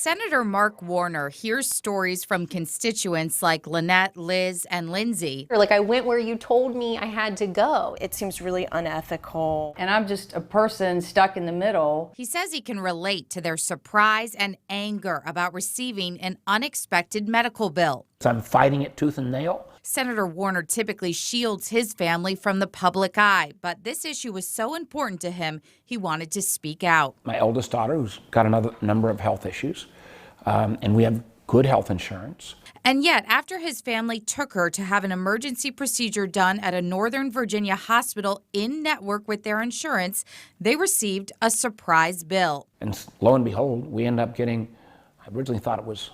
Senator Mark Warner hears stories from constituents like Lynette, Liz, and Lindsay. Like, I went where you told me I had to go. It seems really unethical. And I'm just a person stuck in the middle. He says he can relate to their surprise and anger about receiving an unexpected medical bill. I'm fighting it tooth and nail. Senator Warner typically shields his family from the public eye, but this issue was so important to him, he wanted to speak out. My eldest daughter, who's got another number of health issues, and we have good health insurance. And yet, after his family took her to have an emergency procedure done at a Northern Virginia hospital in network with their insurance, they received a surprise bill. And lo and behold, we end up getting, I originally thought it was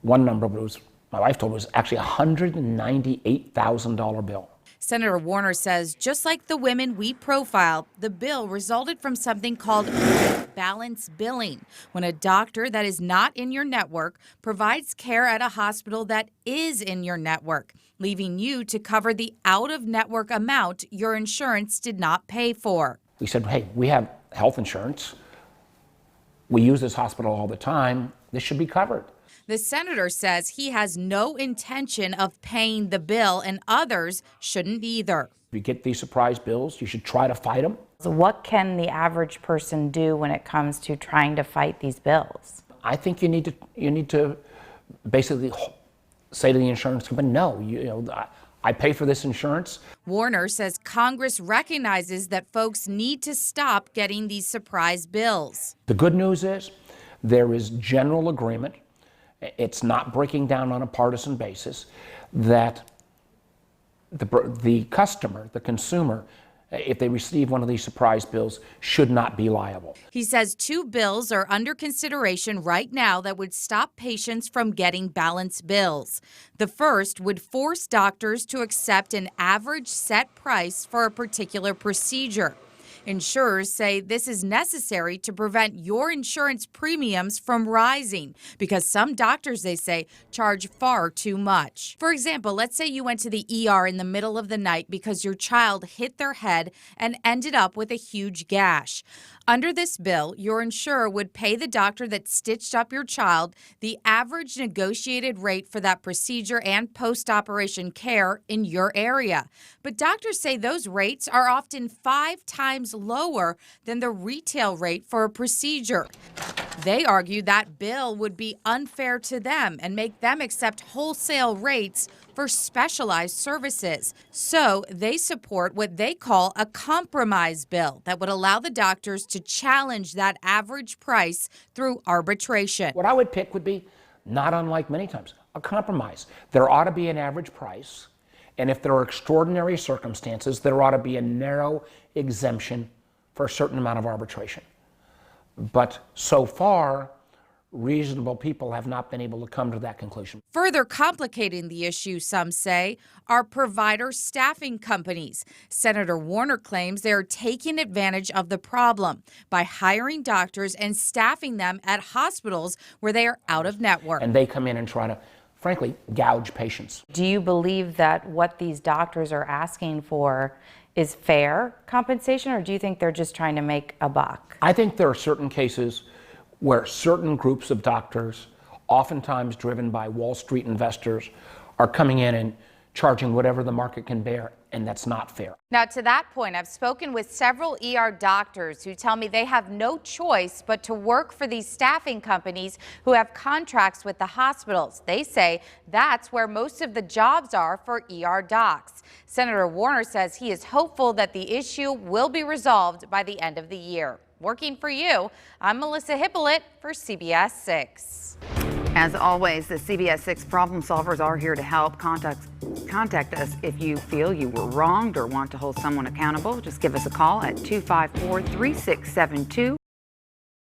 one number, but it was, my wife told me it was actually a $198,000 bill. Senator Warner says just like the women we profiled, the bill resulted from something called balance billing, when a doctor that is not in your network provides care at a hospital that is in your network, leaving you to cover the out-of-network amount your insurance did not pay for. We said, hey, we have health insurance. We use this hospital all the time. This should be covered. The senator says he has no intention of paying the bill, and others shouldn't either. If you get these surprise bills, you should try to fight them. So what can the average person do when it comes to trying to fight these bills? I think you need to basically say to the insurance company, no, I pay for this insurance. Warner says Congress recognizes that folks need to stop getting these surprise bills. The good news is there is general agreement. It's not breaking down on a partisan basis, that the customer, the consumer, if they receive one of these surprise bills, should not be liable. He says 2 bills are under consideration right now that would stop patients from getting balance bills. The first would force doctors to accept an average set price for a particular procedure. Insurers say this is necessary to prevent your insurance premiums from rising because some doctors, they say, charge far too much. For example, let's say you went to the ER in the middle of the night because your child hit their head and ended up with a huge gash. Under this bill, your insurer would pay the doctor that stitched up your child the average negotiated rate for that procedure and post-operation care in your area. But doctors say those rates are often 5 times lower than the retail rate for a procedure. They argue that bill would be unfair to them and make them accept wholesale rates for specialized services. So they support what they call a compromise bill that would allow the doctors to challenge that average price through arbitration. What I would pick would be, not unlike many times, a compromise. There ought to be an average price, and if there are extraordinary circumstances, there ought to be a narrow exemption for a certain amount of arbitration. But so far, reasonable people have not been able to come to that conclusion. Further complicating the issue, some say, are provider staffing companies. Senator Warner claims they are taking advantage of the problem by hiring doctors and staffing them at hospitals where they are out of network. And they come in and try to, frankly, gouge patients. Do you believe that what these doctors are asking for is fair compensation, or do you think they're just trying to make a buck? I think there are certain cases where certain groups of doctors, oftentimes driven by Wall Street investors, are coming in and charging whatever the market can bear, and that's not fair. Now, to that point, I've spoken with several ER doctors who tell me they have no choice but to work for these staffing companies who have contracts with the hospitals. They say that's where most of the jobs are for ER docs. Senator Warner says he is hopeful that the issue will be resolved by the end of the year. Working for you, I'm Melissa Hippolyte for CBS 6. As always, the CBS 6 problem solvers are here to help. Contact us if you feel you were wronged or want to hold someone accountable. Just give us a call at 254-3672